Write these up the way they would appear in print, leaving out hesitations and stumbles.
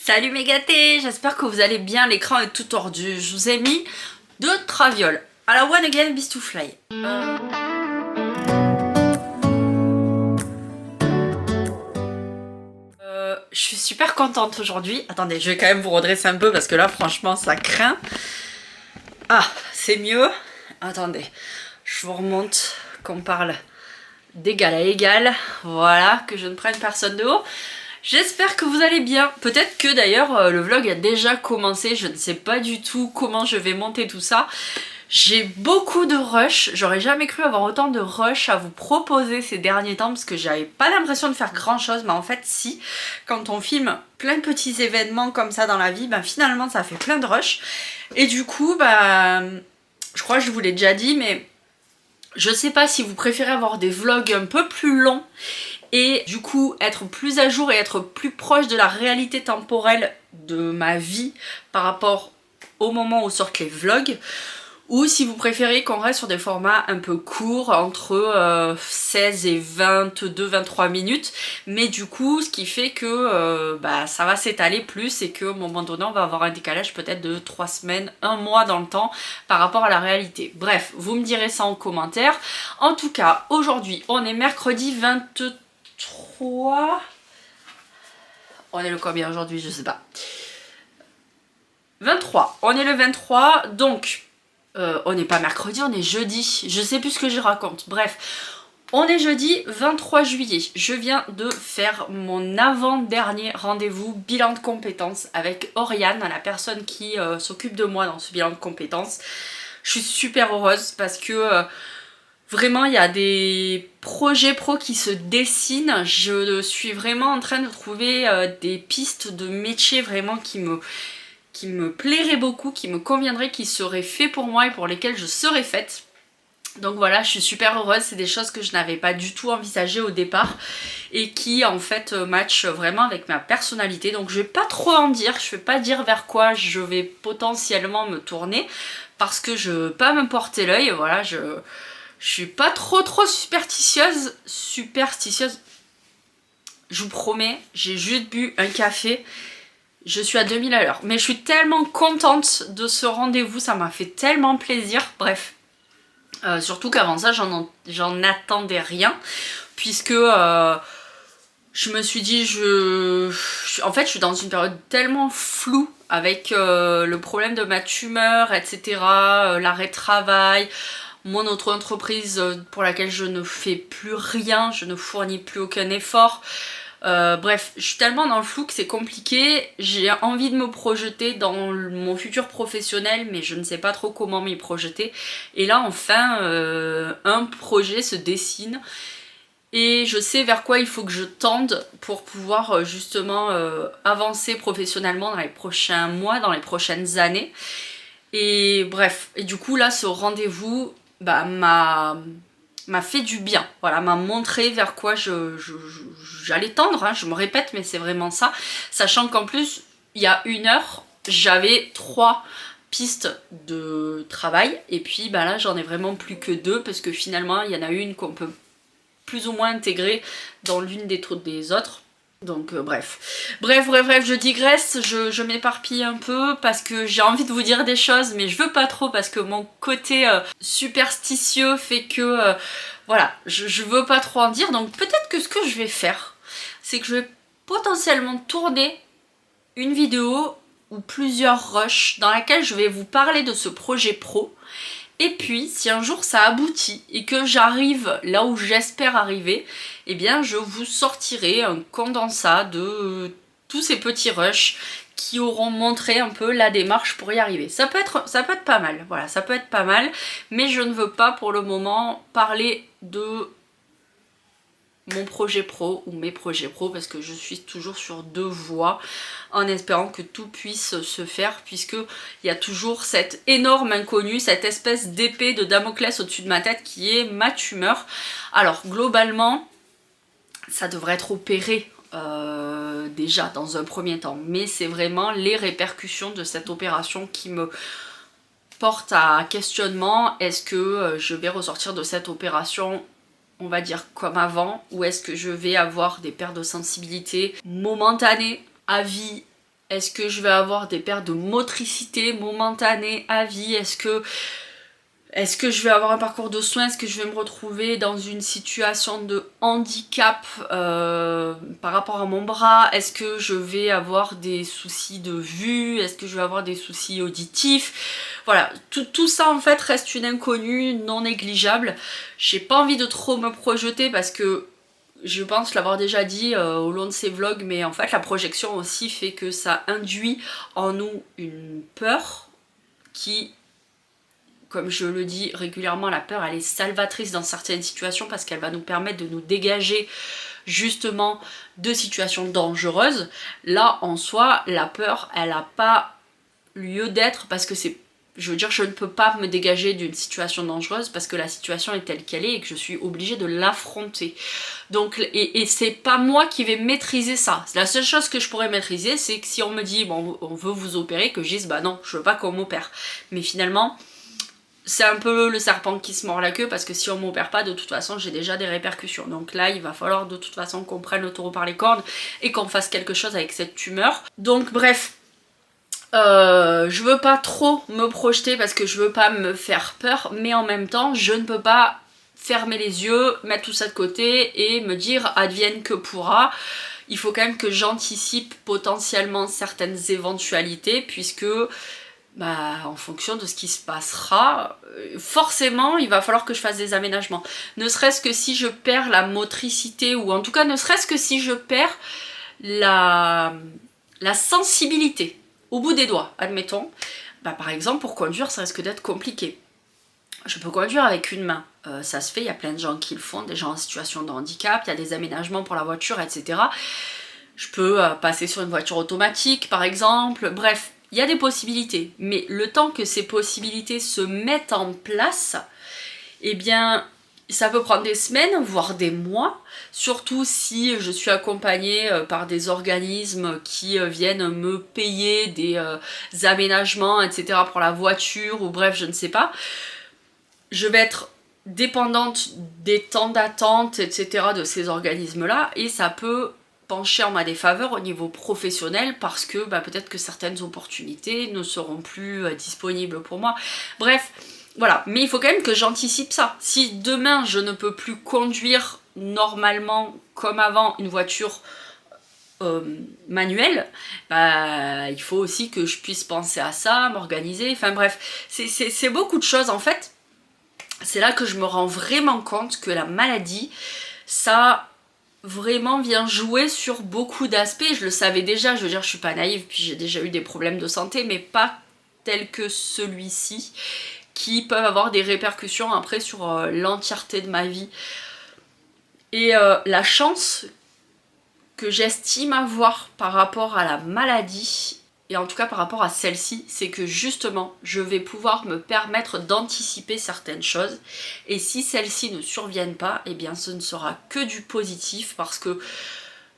Salut mes gâtés, j'espère que vous allez bien, l'écran est tout tordu. Je vous ai mis 2 travioles à la One Again Beast to Fly. Je suis super contente aujourd'hui. Attendez, je vais quand même vous redresser un peu parce que là franchement ça craint. Ah, c'est mieux. Attendez, je vous remonte qu'on parle d'égal à égal. Voilà, que je ne prenne personne de haut. J'espère que vous allez bien. Peut-être que d'ailleurs le vlog a déjà commencé, je ne sais pas du tout comment je vais monter tout ça. J'ai beaucoup de rush, j'aurais jamais cru avoir autant de rush à vous proposer ces derniers temps parce que j'avais pas l'impression de faire grand chose, mais en fait si, quand on filme plein de petits événements comme ça dans la vie, ben finalement ça fait plein de rush. Et du coup, je crois que je vous l'ai déjà dit, mais je sais pas si vous préférez avoir des vlogs un peu plus longs et du coup être plus à jour et être plus proche de la réalité temporelle de ma vie par rapport au moment où sortent les vlogs, ou si vous préférez qu'on reste sur des formats un peu courts entre 16 et 22-23 minutes, mais du coup ce qui fait que ça va s'étaler plus et qu'au moment donné on va avoir un décalage peut-être de 3 semaines, 1 mois dans le temps par rapport à la réalité. Bref, vous me direz ça en commentaire. En tout cas, aujourd'hui on est mercredi 23. On est le combien aujourd'hui? Je sais pas. 23. On est le 23, donc on n'est pas mercredi, on est jeudi. Je sais plus ce que je raconte. Bref, on est jeudi 23 juillet. Je viens de faire mon avant-dernier rendez-vous bilan de compétences avec Oriane, la personne qui s'occupe de moi dans ce bilan de compétences. Je suis super heureuse parce que vraiment, il y a des projets pro qui se dessinent. Je suis vraiment en train de trouver des pistes de métier vraiment qui me plairaient beaucoup, qui me conviendraient, qui seraient faits pour moi et pour lesquels je serais faite. Donc voilà, je suis super heureuse, c'est des choses que je n'avais pas du tout envisagées au départ et qui en fait matchent vraiment avec ma personnalité. Donc je vais pas trop en dire, je vais pas dire vers quoi je vais potentiellement me tourner parce que je veux pas me porter l'œil, voilà, je suis pas trop superstitieuse. Je vous promets, j'ai juste bu un café. Je suis à 2000 à l'heure. Mais je suis tellement contente de ce rendez-vous, ça m'a fait tellement plaisir. Bref. Surtout qu'avant ça, j'en attendais rien. Puisque je me suis dit, en fait, je suis dans une période tellement floue avec le problème de ma tumeur, etc. L'arrêt de travail. Mon autre entreprise pour laquelle je ne fais plus rien, je ne fournis plus aucun effort. Bref, je suis tellement dans le flou que c'est compliqué. J'ai envie de me projeter dans mon futur professionnel, mais je ne sais pas trop comment m'y projeter. Et là, enfin, un projet se dessine. Et je sais vers quoi il faut que je tende pour pouvoir justement avancer professionnellement dans les prochains mois, dans les prochaines années. Et bref, et du coup là, ce rendez-vous m'a fait du bien, voilà, m'a montré vers quoi j'allais tendre, hein. Je me répète mais c'est vraiment ça, sachant qu'en plus il y a 1 heure j'avais 3 pistes de travail et puis là j'en ai vraiment plus que 2 parce que finalement il y en a une qu'on peut plus ou moins intégrer dans l'une des autres. Donc bref, je digresse, je m'éparpille un peu parce que j'ai envie de vous dire des choses mais je veux pas trop parce que mon côté superstitieux fait que voilà, je veux pas trop en dire. Donc peut-être que ce que je vais faire, c'est que je vais potentiellement tourner une vidéo ou plusieurs rushs dans laquelle je vais vous parler de ce projet pro. Et puis, si un jour ça aboutit et que j'arrive là où j'espère arriver, eh bien je vous sortirai un condensat de tous ces petits rushs qui auront montré un peu la démarche pour y arriver. Ça peut être pas mal, voilà, ça peut être pas mal, mais je ne veux pas pour le moment parler de mon projet pro ou mes projets pro parce que je suis toujours sur 2 voies en espérant que tout puisse se faire puisque il y a toujours cette énorme inconnue, cette espèce d'épée de Damoclès au-dessus de ma tête qui est ma tumeur. Alors globalement ça devrait être opéré déjà dans un premier temps, mais c'est vraiment les répercussions de cette opération qui me porte à questionnement. Est-ce que je vais ressortir de cette opération, on va dire comme avant, ou est-ce que je vais avoir des pertes de sensibilité momentanées à vie Est-ce que je vais avoir des pertes de motricité momentanées à vie? Est-ce que je vais avoir un parcours de soins? Est-ce que je vais me retrouver dans une situation de handicap par rapport à mon bras? Est-ce que je vais avoir des soucis de vue? Est-ce que je vais avoir des soucis auditifs? Voilà, tout ça en fait reste une inconnue non négligeable. J'ai pas envie de trop me projeter parce que je pense l'avoir déjà dit au long de ces vlogs, mais en fait la projection aussi fait que ça induit en nous une peur qui, comme je le dis régulièrement, la peur elle est salvatrice dans certaines situations parce qu'elle va nous permettre de nous dégager justement de situations dangereuses. Là en soi, la peur elle n'a pas lieu d'être parce que c'est... Je veux dire, je ne peux pas me dégager d'une situation dangereuse parce que la situation est telle qu'elle est et que je suis obligée de l'affronter. Donc, et c'est pas moi qui vais maîtriser ça. La seule chose que je pourrais maîtriser, c'est que si on me dit, bon, on veut vous opérer, que je dise, bah non, je veux pas qu'on m'opère. Mais finalement, c'est un peu le serpent qui se mord la queue parce que si on m'opère pas, de toute façon, j'ai déjà des répercussions. Donc là, il va falloir de toute façon qu'on prenne le taureau par les cornes et qu'on fasse quelque chose avec cette tumeur. Donc, bref. Je veux pas trop me projeter parce que je veux pas me faire peur, mais en même temps je ne peux pas fermer les yeux, mettre tout ça de côté et me dire advienne que pourra. Il faut quand même que j'anticipe potentiellement certaines éventualités puisque bah, en fonction de ce qui se passera, forcément il va falloir que je fasse des aménagements. Ne serait-ce que si je perds la motricité ou en tout cas ne serait-ce que si je perds la sensibilité au bout des doigts, admettons, bah par exemple pour conduire ça risque d'être compliqué. Je peux conduire avec une main, ça se fait, il y a plein de gens qui le font, des gens en situation de handicap, il y a des aménagements pour la voiture, etc. Je peux passer sur une voiture automatique par exemple, bref, il y a des possibilités, mais le temps que ces possibilités se mettent en place, eh bien ça peut prendre des semaines, voire des mois, surtout si je suis accompagnée par des organismes qui viennent me payer des aménagements, etc. pour la voiture, ou bref, je ne sais pas. Je vais être dépendante des temps d'attente, etc. de ces organismes-là, et ça peut pencher en ma défaveur au niveau professionnel parce que bah, peut-être que certaines opportunités ne seront plus disponibles pour moi. Bref, voilà, mais il faut quand même que j'anticipe ça. Si demain je ne peux plus conduire normalement comme avant une voiture manuelle, bah, il faut aussi que je puisse penser à ça, m'organiser, enfin bref, c'est beaucoup de choses en fait. C'est là que je me rends vraiment compte que la maladie, ça vraiment vient jouer sur beaucoup d'aspects. Je le savais déjà, je veux dire, je suis pas naïve, puis j'ai déjà eu des problèmes de santé, mais pas tels que celui-ci, qui peuvent avoir des répercussions après sur l'entièreté de ma vie. Et la chance que j'estime avoir par rapport à la maladie, et en tout cas par rapport à celle-ci, c'est que justement je vais pouvoir me permettre d'anticiper certaines choses, et si celles-ci ne surviennent pas, eh bien ce ne sera que du positif parce que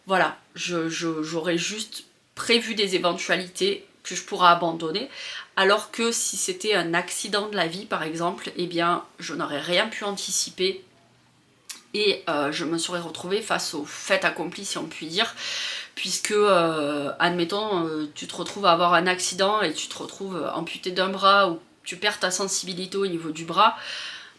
voilà, j'aurais juste prévu des éventualités que je pourrais abandonner, alors que si c'était un accident de la vie par exemple, eh bien je n'aurais rien pu anticiper et je me serais retrouvée face au fait accompli si on peut dire, puisque admettons tu te retrouves à avoir un accident et tu te retrouves amputé d'un bras ou tu perds ta sensibilité au niveau du bras.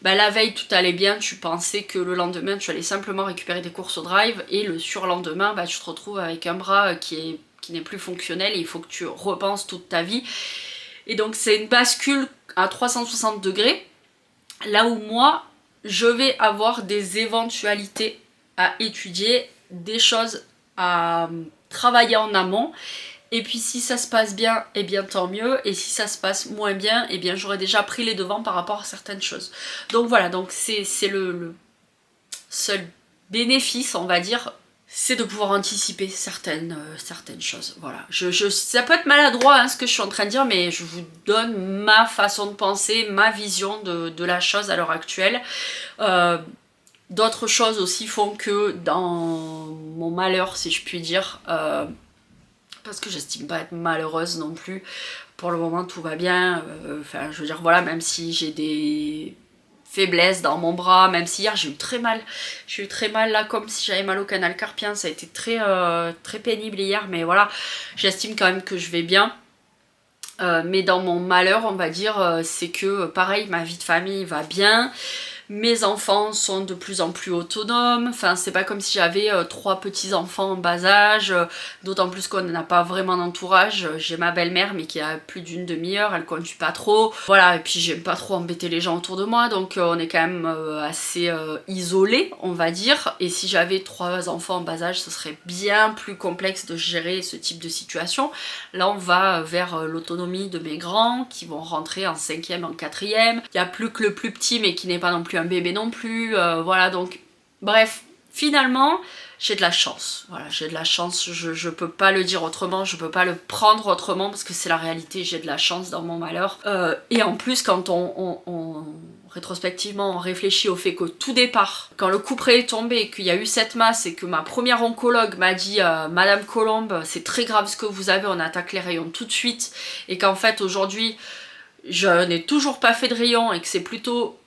Bah, la veille tout allait bien, tu pensais que le lendemain tu allais simplement récupérer des courses au drive et le surlendemain bah, tu te retrouves avec un bras qui n'est plus fonctionnel et il faut que tu repenses toute ta vie. Et donc c'est une bascule à 360 degrés, là où moi je vais avoir des éventualités à étudier, des choses à travailler en amont. Et puis si ça se passe bien, eh bien tant mieux. Et si ça se passe moins bien, eh bien j'aurais déjà pris les devants par rapport à certaines choses. Donc voilà, donc c'est le seul bénéfice, on va dire, c'est de pouvoir anticiper certaines choses. Voilà. Ça peut être maladroit hein, ce que je suis en train de dire, mais je vous donne ma façon de penser, ma vision de la chose à l'heure actuelle. D'autres choses aussi font que dans mon malheur, si je puis dire, parce que j'estime pas être malheureuse non plus, pour le moment tout va bien, enfin je veux dire voilà, même si j'ai des faiblesse dans mon bras, même si hier j'ai eu très mal. J'ai eu très mal là, comme si j'avais mal au canal carpien. Ça a été très, très pénible hier, mais voilà, j'estime quand même que je vais bien. Mais dans mon malheur, on va dire, c'est que pareil, ma vie de famille va bien. Mes enfants sont de plus en plus autonomes, enfin c'est pas comme si j'avais 3 petits enfants en bas âge, d'autant plus qu'on n'a pas vraiment d'entourage. J'ai ma belle-mère mais qui a plus d'une demi-heure, elle conduit pas trop, voilà, et puis j'aime pas trop embêter les gens autour de moi, donc on est quand même assez isolés, on va dire, et si j'avais 3 enfants en bas âge, ce serait bien plus complexe de gérer ce type de situation. Là on va vers l'autonomie de mes grands qui vont rentrer en 5e, en 4e, il y a plus que le plus petit mais qui n'est pas non plus un bébé non plus, voilà, donc bref, finalement j'ai de la chance, voilà, j'ai de la chance, je peux pas le dire autrement, je peux pas le prendre autrement parce que c'est la réalité, j'ai de la chance dans mon malheur, et en plus quand rétrospectivement on réfléchit au fait qu'au tout départ, quand le couperet est tombé et qu'il y a eu cette masse et que ma première oncologue m'a dit Madame Colombe, c'est très grave ce que vous avez, on attaque les rayons tout de suite, et qu'en fait aujourd'hui je n'ai toujours pas fait de rayons et que c'est plutôt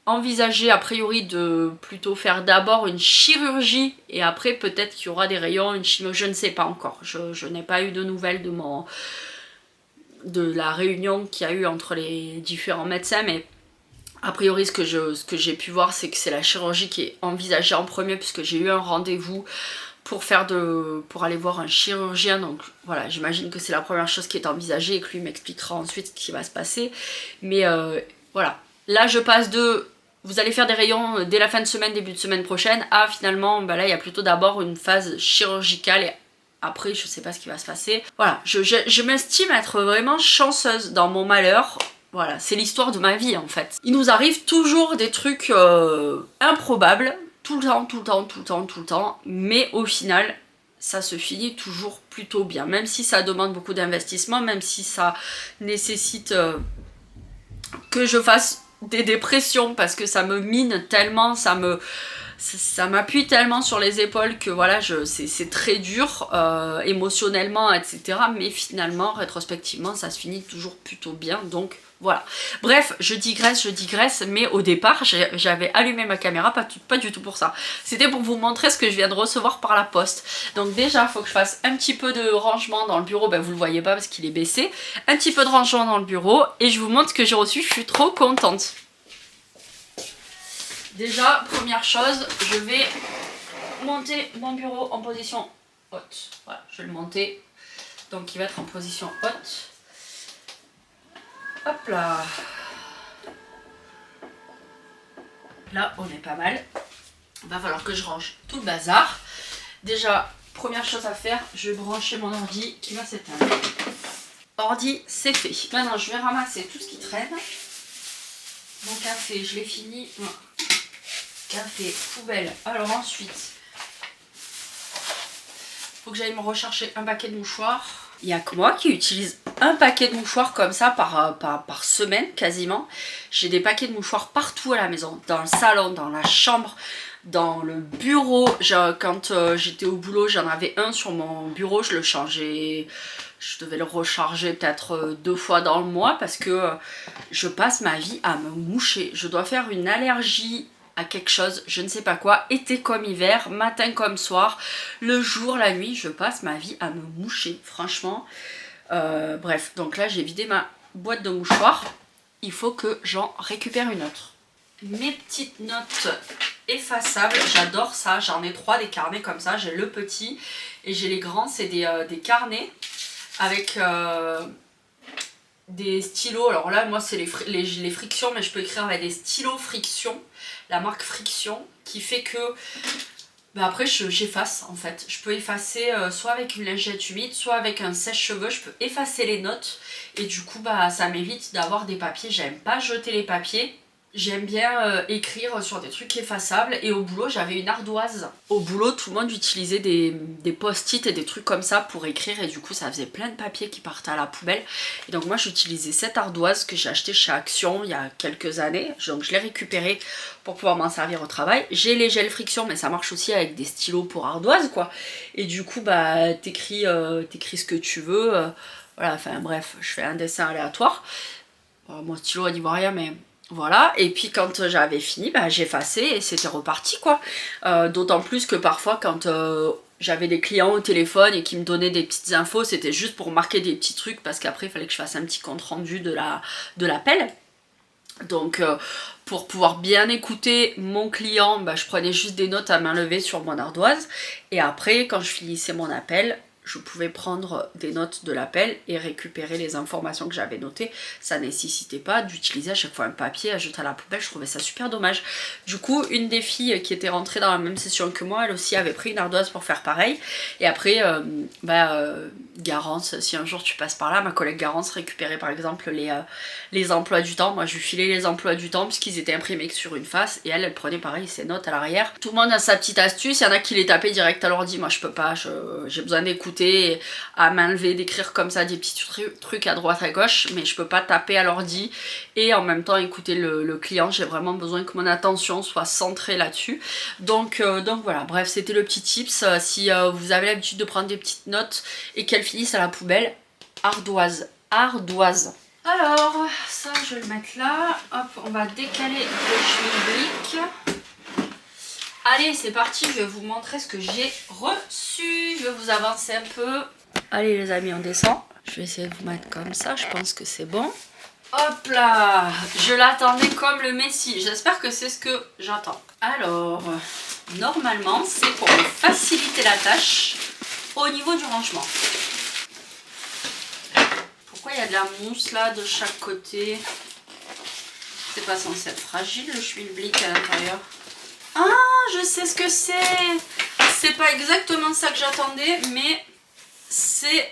envisager a priori de plutôt faire d'abord une chirurgie et après peut-être qu'il y aura des rayons, une chimio, je ne sais pas encore. Je n'ai pas eu de nouvelles de la réunion qu'il y a eu entre les différents médecins, mais a priori ce que j'ai pu voir c'est que c'est la chirurgie qui est envisagée en premier puisque j'ai eu un rendez-vous pour aller voir un chirurgien, donc voilà, j'imagine que c'est la première chose qui est envisagée et que lui m'expliquera ensuite ce qui va se passer, mais voilà. Là je passe de vous allez faire des rayons dès la fin de semaine, début de semaine prochaine, à finalement, bah là il y a plutôt d'abord une phase chirurgicale et après je sais pas ce qui va se passer. Voilà, je m'estime être vraiment chanceuse dans mon malheur. Voilà, c'est l'histoire de ma vie en fait. Il nous arrive toujours des trucs improbables, tout le temps, tout le temps, tout le temps, tout le temps, mais au final, ça se finit toujours plutôt bien. Même si ça demande beaucoup d'investissement, même si ça nécessite que je fasse des dépressions parce que ça me mine tellement, ça m'appuie tellement sur les épaules que voilà, c'est très dur émotionnellement, etc. Mais finalement, rétrospectivement, ça se finit toujours plutôt bien, donc voilà. Bref, je digresse, mais au départ, j'avais allumé ma caméra, pas du tout pour ça. C'était pour vous montrer ce que je viens de recevoir par la poste. Donc déjà, il faut que je fasse un petit peu de rangement dans le bureau, ben vous le voyez pas parce qu'il est baissé. Un petit peu de rangement dans le bureau, et je vous montre ce que j'ai reçu, je suis trop contente. Déjà, première chose, je vais monter mon bureau en position haute. Voilà, je vais le monter. Donc il va être en position haute. Hop là. Là, on est pas mal. Il va falloir que je range tout le bazar. Déjà, première chose à faire, je vais brancher mon ordi qui va s'éteindre. Ordi, c'est fait. Maintenant, je vais ramasser tout ce qui traîne. Mon café, je l'ai fini. Café, poubelle. Alors ensuite, faut que j'aille me rechercher un paquet de mouchoirs. Il n'y a que moi qui utilise un paquet de mouchoirs comme ça par semaine quasiment. J'ai des paquets de mouchoirs partout à la maison, dans le salon, dans la chambre, dans le bureau. Quand j'étais au boulot, j'en avais un sur mon bureau, je le changeais. Je devais le recharger peut-être 2 fois dans le mois parce que je passe ma vie à me moucher. Je dois faire une allergie à quelque chose, je ne sais pas quoi, été comme hiver, matin comme soir, le jour, la nuit, je passe ma vie à me moucher, franchement. Bref, donc là j'ai vidé ma boîte de mouchoirs, il faut que j'en récupère une autre. Mes petites notes effaçables, j'adore ça, j'en ai 3 des carnets comme ça, j'ai le petit et j'ai les grands, c'est des carnets avec des stylos. Alors là moi c'est les frictions, mais je peux écrire avec des stylos friction, la marque Friction, qui fait que bah après j'efface en fait. Je peux effacer soit avec une lingette humide, soit avec un sèche-cheveux, je peux effacer les notes et du coup bah ça m'évite d'avoir des papiers. J'aime pas jeter les papiers. J'aime bien écrire sur des trucs effaçables, et au boulot j'avais une ardoise. Au boulot tout le monde utilisait des post-it et des trucs comme ça pour écrire, et du coup ça faisait plein de papiers qui partaient à la poubelle. Et donc moi j'utilisais cette ardoise que j'ai achetée chez Action il y a quelques années, donc je l'ai récupérée pour pouvoir m'en servir au travail. J'ai les gels Friction, mais ça marche aussi avec des stylos pour ardoise quoi. Et du coup bah t'écris ce que tu veux, voilà, enfin bref, je fais un dessin aléatoire. Mon stylo il n'y voit rien, mais Voilà, et puis quand j'avais fini, bah, j'effaçais et c'était reparti quoi. D'autant plus que parfois quand j'avais des clients au téléphone et qui me donnaient des petites infos, c'était juste pour marquer des petits trucs parce qu'après il fallait que je fasse un petit compte rendu de l'appel. Donc pour pouvoir bien écouter mon client, bah, je prenais juste des notes à main levée sur mon ardoise et après quand je finissais mon appel, je pouvais prendre des notes de l'appel et récupérer les informations que j'avais notées. Ça nécessitait pas d'utiliser à chaque fois un papier à jeter à la poubelle, je trouvais ça super dommage. Du coup, une des filles qui était rentrée dans la même session que moi, elle aussi avait pris une ardoise pour faire pareil. Et après, Garance, si un jour tu passes par là, ma collègue Garance récupérait par exemple les emplois du temps. Moi je lui filais les emplois du temps puisqu'ils étaient imprimés que sur une face et elle prenait pareil ses notes à l'arrière. Tout le monde a sa petite astuce, il y en a qui les tapaient direct à l'ordi, moi je peux pas, j'ai besoin d'écouter à main levée, d'écrire comme ça des petits trucs à droite à gauche, mais je peux pas taper à l'ordi et en même temps écouter le client. J'ai vraiment besoin que mon attention soit centrée là-dessus. Donc voilà, bref, c'était le petit tips. Si vous avez l'habitude de prendre des petites notes et qu'elles finissent à la poubelle, ardoise. Alors, ça je vais le mettre là. Hop, on va décaler le schmilblick. Allez, c'est parti, je vais vous montrer ce que j'ai reçu. Je vais vous avancer un peu. Allez les amis, on descend. Je vais essayer de vous mettre comme ça, je pense que c'est bon. Hop là, je l'attendais comme le Messie. J'espère que c'est ce que j'attends. Alors, normalement, c'est pour me faciliter la tâche au niveau du rangement. Pourquoi il y a de la mousse là de chaque côté? C'est pas censé être fragile le schmilblick à l'intérieur. Ah, je sais ce que c'est. C'est pas exactement ça que j'attendais, mais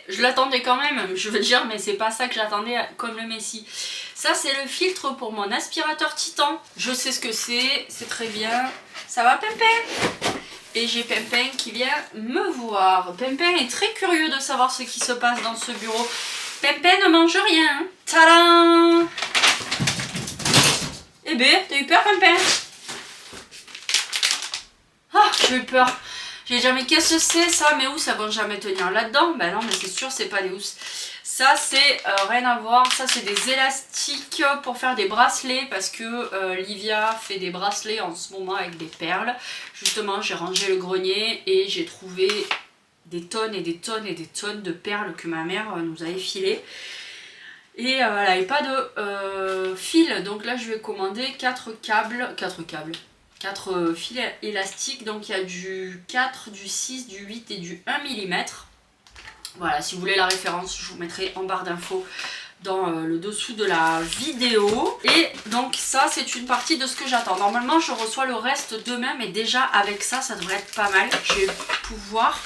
je l'attendais quand même, je veux dire, mais c'est pas ça que j'attendais comme le Messie. Ça, c'est le filtre pour mon aspirateur Titan. Je sais ce que c'est très bien. Ça va, Pimpin? Et j'ai Pimpin qui vient me voir. Pimpin est très curieux de savoir ce qui se passe dans ce bureau. Pimpin ne mange rien. Tadam! Eh ben, t'as eu peur, Pimpin? Ah, j'ai eu peur. J'ai dit, mais qu'est-ce que c'est ça? Mais où ça va jamais tenir là-dedans? Ben non, mais c'est sûr, c'est pas des housses. Ça, c'est rien à voir. Ça, c'est des élastiques pour faire des bracelets parce que Livia fait des bracelets en ce moment avec des perles. Justement, j'ai rangé le grenier et j'ai trouvé des tonnes et des tonnes et des tonnes de perles que ma mère nous avait filées. Et elle n'avait pas de fil. Donc là, je vais commander 4 fils élastiques, donc il y a du 4, du 6, du 8 et du 1 mm. Voilà, si vous voulez la référence, je vous mettrai en barre d'infos dans le dessous de la vidéo. Et donc ça, c'est une partie de ce que j'attends. Normalement, je reçois le reste demain, mais déjà avec ça, ça devrait être pas mal. Je vais pouvoir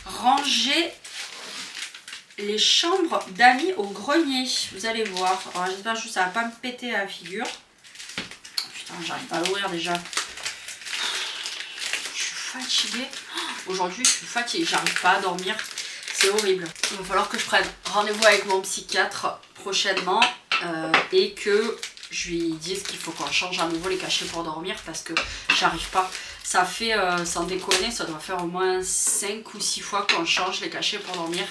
ranger les chambres d'amis au grenier. Vous allez voir. Alors j'espère que ça va pas me péter à la figure. Putain, j'arrive pas à l'ouvrir déjà. Fatiguée. Aujourd'hui je suis fatiguée, j'arrive pas à dormir, c'est horrible. Il va falloir que je prenne rendez-vous avec mon psychiatre prochainement et que je lui dise qu'il faut qu'on change à nouveau les cachets pour dormir parce que j'arrive pas. Ça fait, sans déconner, ça doit faire au moins 5 ou 6 fois qu'on change les cachets pour dormir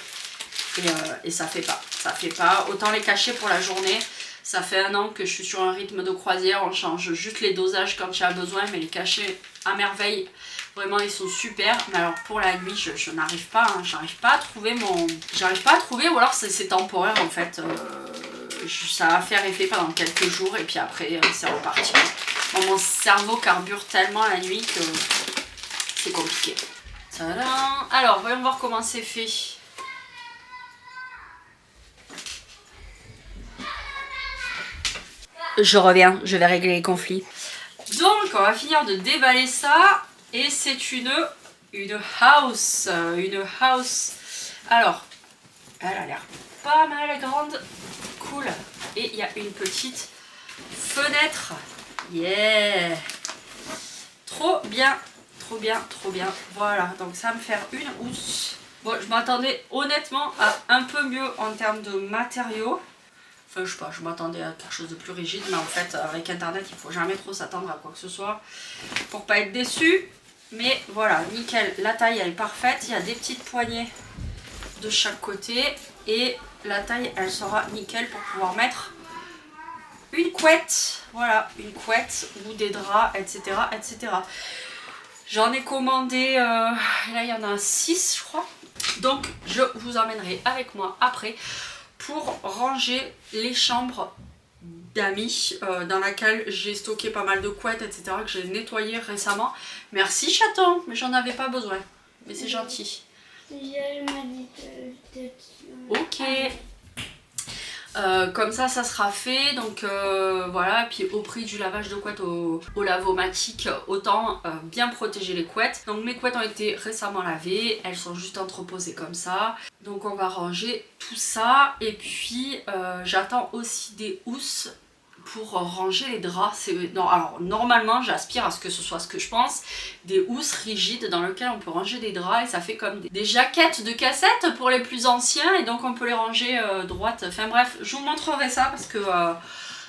et ça fait pas. Autant les cachets pour la journée, ça fait 1 an que je suis sur un rythme de croisière, on change juste les dosages quand il y a besoin, mais les cachets à merveille. Vraiment ils sont super, mais alors pour la nuit je n'arrive pas, hein, j'arrive pas à trouver ou alors c'est temporaire en fait, ça va faire effet pendant quelques jours et puis après c'est reparti. Bon, mon cerveau carbure tellement la nuit que c'est compliqué. Tadam. Alors voyons voir comment c'est fait. Je reviens, je vais régler les conflits. Donc on va finir de déballer ça. Et c'est une house. Alors, elle a l'air pas mal grande. Cool. Et il y a une petite fenêtre. Yeah. Trop bien. Voilà, donc ça va me faire une housse. Bon, je m'attendais honnêtement à un peu mieux en termes de matériaux. Enfin, je sais pas, je m'attendais à quelque chose de plus rigide. Mais en fait, avec Internet, il faut jamais trop s'attendre à quoi que ce soit pour pas être déçu. Mais voilà, nickel, la taille elle est parfaite, il y a des petites poignées de chaque côté et la taille elle sera nickel pour pouvoir mettre une couette, voilà, une couette ou des draps, etc. etc. J'en ai commandé, là il y en a 6 je crois. Donc je vous emmènerai avec moi après pour ranger les chambres d'amis dans laquelle j'ai stocké pas mal de couettes, etc. que j'ai nettoyé récemment. Merci chaton, mais j'en avais pas besoin. Mais c'est gentil. Elle m'a dit Ok. Comme ça sera fait, donc voilà, puis au prix du lavage de couettes au lavomatique, autant bien protéger les couettes. Donc mes couettes ont été récemment lavées, elles sont juste entreposées comme ça, donc on va ranger tout ça, et puis j'attends aussi des housses pour ranger les draps. Non, alors normalement j'aspire à ce que ce soit ce que je pense, des housses rigides dans lesquelles on peut ranger des draps, et ça fait comme des jaquettes de cassette pour les plus anciens, et donc on peut les ranger droites. Enfin bref, je vous montrerai ça parce que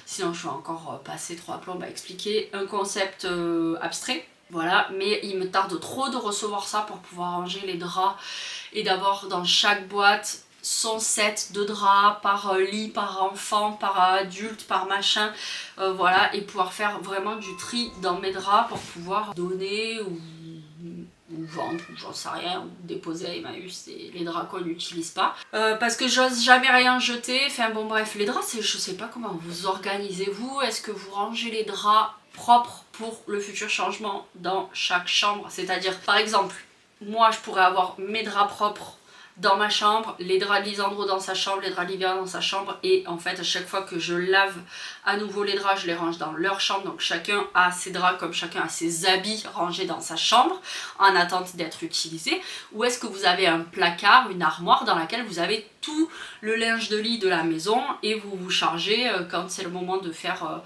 sinon je vais encore passer 3 plombes à expliquer un concept abstrait. Voilà, mais il me tarde trop de recevoir ça pour pouvoir ranger les draps et d'avoir dans chaque boîte son set de draps par lit, par enfant, par adulte, par machin, voilà, et pouvoir faire vraiment du tri dans mes draps pour pouvoir donner ou vendre, ou j'en sais rien, ou déposer à Emmaüs les draps qu'on n'utilise pas. Parce que j'ose jamais rien jeter, enfin bon bref, les draps, je sais pas comment vous organisez-vous, est-ce que vous rangez les draps propres pour le futur changement dans chaque chambre, c'est-à-dire par exemple, moi je pourrais avoir mes draps propres dans ma chambre, les draps de Lisandro dans sa chambre, les draps d'Ivia dans sa chambre, et en fait à chaque fois que je lave à nouveau les draps, je les range dans leur chambre, donc chacun a ses draps comme chacun a ses habits rangés dans sa chambre en attente d'être utilisés. Ou est-ce que vous avez un placard, une armoire dans laquelle vous avez tout le linge de lit de la maison et vous vous chargez quand c'est le moment de faire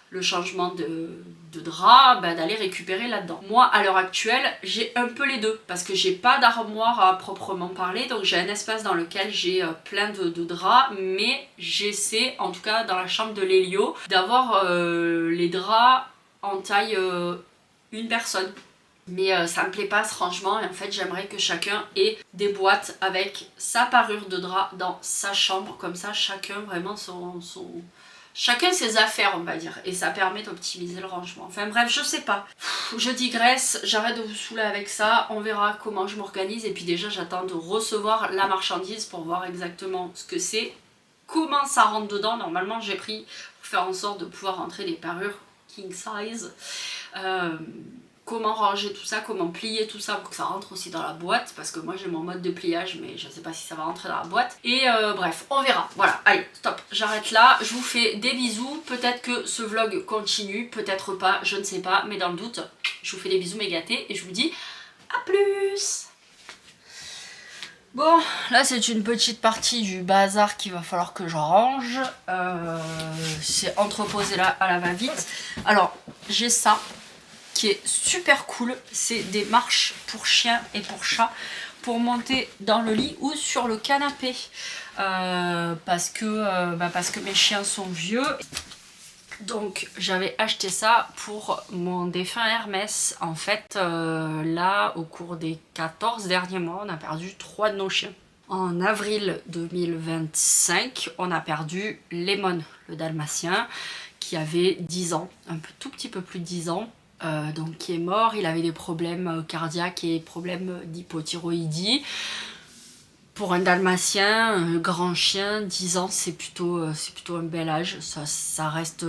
le changement de drap, d'aller récupérer là-dedans. Moi, à l'heure actuelle, j'ai un peu les deux, parce que j'ai pas d'armoire à proprement parler, donc j'ai un espace dans lequel j'ai plein de draps, mais j'essaie, en tout cas dans la chambre de Lélio, d'avoir les draps en taille une personne. Mais ça me plaît pas ce rangement, et en fait j'aimerais que chacun ait des boîtes avec sa parure de drap dans sa chambre, comme ça chacun vraiment chacun ses affaires, on va dire, et ça permet d'optimiser le rangement. Enfin bref, je sais pas. Je digresse, j'arrête de vous saouler avec ça, on verra comment je m'organise, et puis déjà j'attends de recevoir la marchandise pour voir exactement ce que c'est, comment ça rentre dedans. Normalement j'ai pris pour faire en sorte de pouvoir rentrer des parures king size. Comment ranger tout ça, comment plier tout ça pour que ça rentre aussi dans la boîte, parce que moi j'ai mon mode de pliage mais je sais pas si ça va rentrer dans la boîte. Et bref, on verra. Voilà, allez, stop, j'arrête là, je vous fais des bisous, peut-être que ce vlog continue, peut-être pas, je ne sais pas, mais dans le doute, je vous fais des bisous méga gâtés et je vous dis à plus. Bon, là c'est une petite partie du bazar qu'il va falloir que je range. C'est entreposé là à la va-vite. Alors, j'ai ça qui est super cool, c'est des marches pour chiens et pour chats pour monter dans le lit ou sur le canapé parce que mes chiens sont vieux. Donc j'avais acheté ça pour mon défunt Hermès. En fait là au cours des 14 derniers mois on a perdu 3 de nos chiens. En avril 2025 on a perdu Lemon, le dalmatien, qui avait 10 ans, tout petit peu plus de 10 ans. Donc qui est mort, il avait des problèmes cardiaques et problèmes d'hypothyroïdie. Pour un dalmatien, un grand chien, 10 ans c'est plutôt un bel âge, ça reste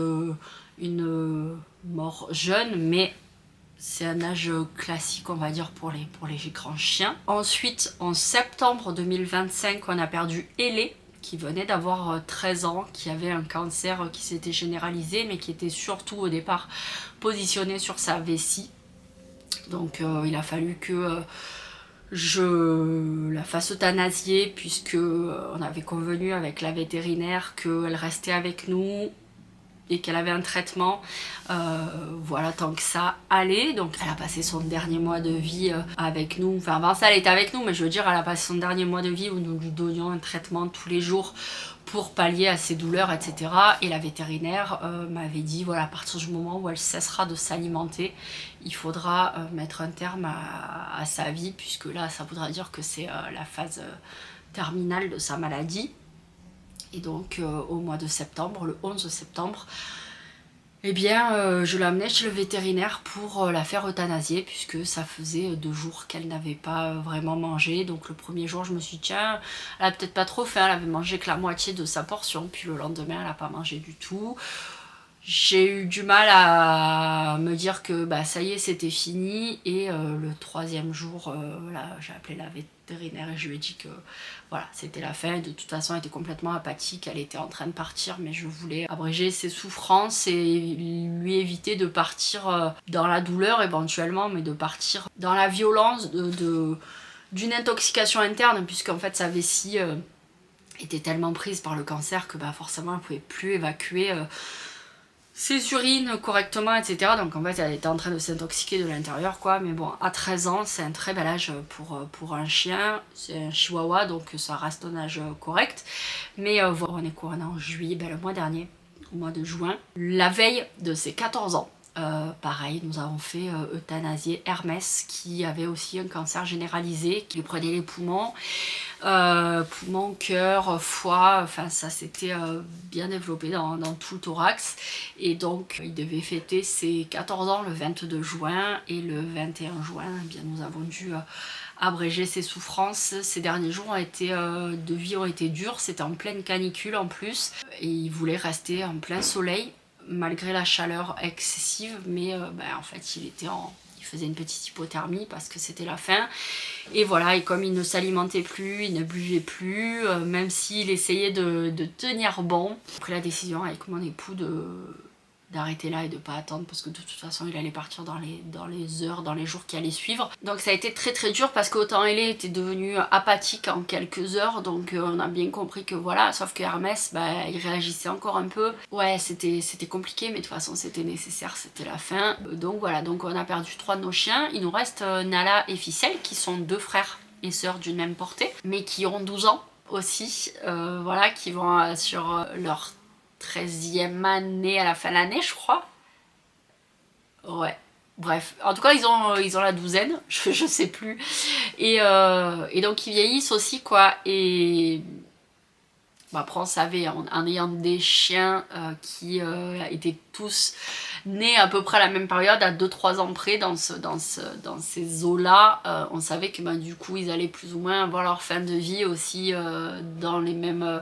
une mort jeune, mais c'est un âge classique on va dire pour les grands chiens. Ensuite en septembre 2025 on a perdu Elé, qui venait d'avoir 13 ans, qui avait un cancer qui s'était généralisé, mais qui était surtout au départ positionné sur sa vessie. Donc il a fallu que je la fasse euthanasier, puisque on avait convenu avec la vétérinaire qu'elle restait avec nous et qu'elle avait un traitement, voilà, tant que ça allait. Donc elle a passé son dernier mois de vie avec nous, enfin avant ça elle était avec nous, mais je veux dire elle a passé son dernier mois de vie où nous lui donnions un traitement tous les jours pour pallier à ses douleurs, etc. Et la vétérinaire m'avait dit, voilà, à partir du moment où elle cessera de s'alimenter, il faudra mettre un terme à sa vie, puisque là ça voudra dire que c'est la phase terminale de sa maladie. Et donc au mois de septembre, le 11 septembre, eh bien, je l'ai amenée chez le vétérinaire pour la faire euthanasier, puisque ça faisait 2 jours qu'elle n'avait pas vraiment mangé. Donc le premier jour, je me suis dit, tiens, elle a peut-être pas trop faim, elle avait mangé que la moitié de sa portion. Puis le lendemain, elle n'a pas mangé du tout. J'ai eu du mal à me dire que bah, ça y est, c'était fini. Et le 3e jour, là, j'ai appelé la vétérinaire et je lui ai dit que voilà, c'était la fin. De toute façon, elle était complètement apathique, elle était en train de partir, mais je voulais abréger ses souffrances et lui éviter de partir dans la douleur éventuellement, mais de partir dans la violence d'une intoxication interne, puisqu'en fait sa vessie était tellement prise par le cancer que bah, forcément elle ne pouvait plus évacuer ses urines correctement, etc. Donc en fait elle était en train de s'intoxiquer de l'intérieur quoi. Mais bon, à 13 ans c'est un très bel âge pour un chien. C'est un chihuahua donc ça reste un âge correct. Mais voilà, on est quoi, on est en juillet, ben, le mois dernier, au mois de juin, la veille de ses 14 ans. Pareil, nous avons fait euthanasier Hermès qui avait aussi un cancer généralisé, qui lui prenait les poumons, poumons, cœur, foie, enfin ça s'était bien développé dans tout le thorax. Et donc il devait fêter ses 14 ans le 22 juin et le 21 juin, eh bien, nous avons dû abréger ses souffrances. Ces derniers jours de vie ont été durs, c'était en pleine canicule en plus et il voulait rester en plein soleil malgré la chaleur excessive, mais en fait il faisait une petite hypothermie parce que c'était la fin. Et voilà, et comme il ne s'alimentait plus, il ne buvait plus, même s'il essayait de tenir bon, j'ai pris la décision avec mon époux d'arrêter là et de pas attendre parce que de toute façon il allait partir dans les heures, dans les jours qui allaient suivre. Donc ça a été très très dur parce qu'autant Ellie était devenue apathique en quelques heures, donc on a bien compris que voilà, sauf que Hermès, bah, il réagissait encore un peu. Ouais, c'était compliqué, mais de toute façon c'était nécessaire, c'était la fin. Donc voilà, donc on a perdu 3 de nos chiens. Il nous reste Nala et Ficelle qui sont 2 frères et sœurs d'une même portée, mais qui ont 12 ans aussi, voilà, qui vont sur leur 13e année à la fin de l'année, je crois. Ouais. Bref, en tout cas ils ont la douzaine, je sais plus. Et donc ils vieillissent aussi quoi. Et bon, après on savait, en ayant des chiens qui étaient tous nés à peu près à la même période, à 2-3 ans près, dans ces eaux-là, on savait que bah, du coup ils allaient plus ou moins avoir leur fin de vie aussi dans les mêmes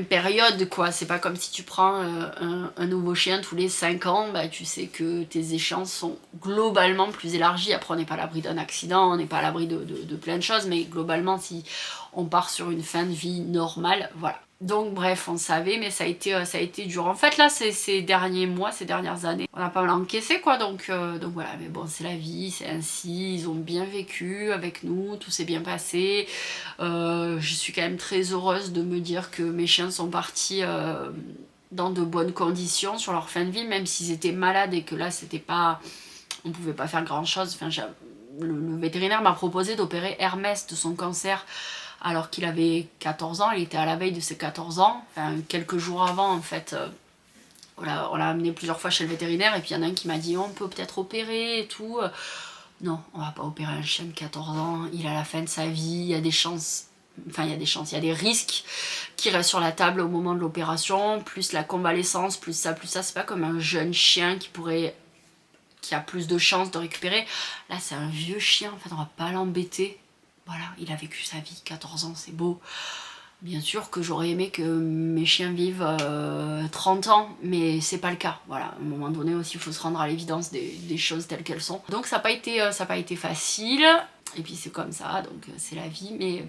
périodes quoi. C'est pas comme si tu prends un nouveau chien tous les 5 ans, bah, tu sais que tes échéances sont globalement plus élargies. Après on n'est pas à l'abri d'un accident, on n'est pas à l'abri de plein de choses, mais globalement si on part sur une fin de vie normale, voilà. Donc bref, on savait, mais ça a été dur. En fait là, ces derniers mois, ces dernières années, on a pas mal encaissé quoi, donc voilà, mais bon, c'est la vie, c'est ainsi, ils ont bien vécu avec nous, tout s'est bien passé. Je suis quand même très heureuse de me dire que mes chiens sont partis dans de bonnes conditions sur leur fin de vie, même s'ils étaient malades et que là, c'était pas... on pouvait pas faire grand chose. Enfin, le vétérinaire m'a proposé d'opérer Hermès de son cancer alors qu'il avait 14 ans, il était à la veille de ses 14 ans, enfin quelques jours avant en fait. On l'a amené plusieurs fois chez le vétérinaire et puis il y en a un qui m'a dit on peut peut-être opérer et tout. Non, on va pas opérer un chien de 14 ans, il est à la fin de sa vie, il y a des chances, enfin il y a des chances, il y a des risques qui restent sur la table au moment de l'opération, plus la convalescence, plus ça, c'est pas comme un jeune chien qui a plus de chances de récupérer. Là c'est un vieux chien, en fait on va pas l'embêter. Voilà, il a vécu sa vie, 14 ans, c'est beau. Bien sûr que j'aurais aimé que mes chiens vivent 30 ans, mais c'est pas le cas. Voilà, à un moment donné aussi, il faut se rendre à l'évidence des choses telles qu'elles sont. Donc ça n'a pas été facile, et puis c'est comme ça, donc c'est la vie, mais...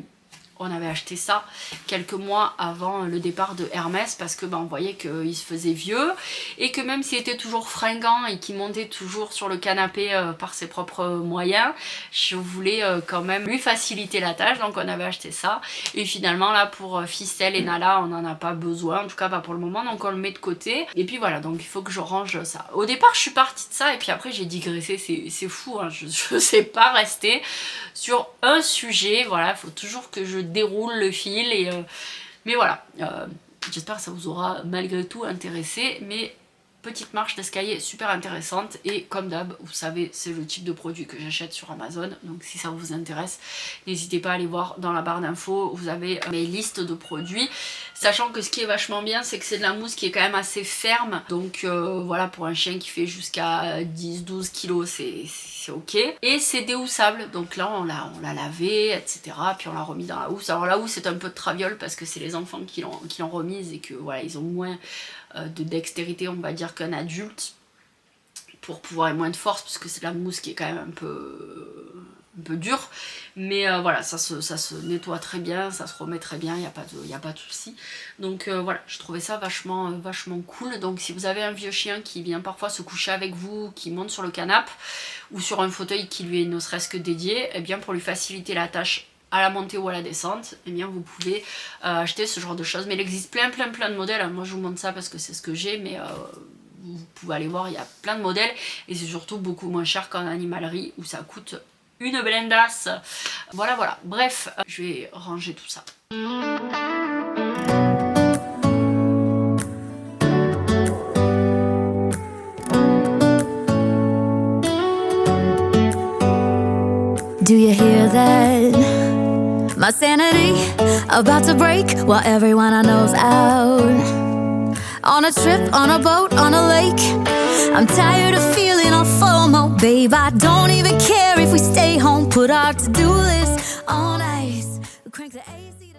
on avait acheté ça quelques mois avant le départ de Hermès parce que on voyait qu'il se faisait vieux et que même s'il était toujours fringant et qu'il montait toujours sur le canapé par ses propres moyens, je voulais quand même lui faciliter la tâche, donc on avait acheté ça. Et finalement là pour Ficelle et Nala on n'en a pas besoin, en tout cas pas pour le moment, donc on le met de côté. Et puis voilà, donc il faut que je range ça. Au départ je suis partie de ça et puis après j'ai digressé, c'est fou, hein, je sais pas rester sur un sujet, voilà, il faut toujours que je déroule le fil mais voilà, j'espère que ça vous aura malgré tout intéressé, mais petite marche d'escalier super intéressante et comme d'hab, vous savez, c'est le type de produit que j'achète sur Amazon, donc si ça vous intéresse, n'hésitez pas à aller voir dans la barre d'infos, vous avez mes listes de produits, sachant que ce qui est vachement bien, c'est que c'est de la mousse qui est quand même assez ferme, donc voilà, pour un chien qui fait jusqu'à 10-12 kilos, c'est ok. Et c'est déhoussable, donc là on l'a lavé, etc. Puis on l'a remis dans la housse. Alors la housse c'est un peu de traviole parce que c'est les enfants qui l'ont remise et que voilà, ils ont moins de dextérité on va dire qu'un adulte pour pouvoir et moins de force parce que c'est de la mousse qui est quand même un peu dure, mais voilà, ça se nettoie très bien, ça se remet très bien, il n'y a pas de souci. Donc voilà, je trouvais ça vachement cool. Donc si vous avez un vieux chien qui vient parfois se coucher avec vous, qui monte sur le canapé ou sur un fauteuil qui lui est ne serait-ce que dédié, et bien pour lui faciliter la tâche à la montée ou à la descente, et bien vous pouvez acheter ce genre de choses. Mais il existe plein de modèles, moi je vous montre ça parce que c'est ce que j'ai, mais vous pouvez aller voir, il y a plein de modèles et c'est surtout beaucoup moins cher qu'en animalerie où ça coûte une blendasse. Voilà, bref, je vais ranger tout ça. Do you hear that? My sanity about to break while everyone I know's out. On a trip, on a boat, on a lake. I'm tired of feeling all FOMO, babe. I don't even care if we stay home. Put our to-do list on ice. We crank the AC.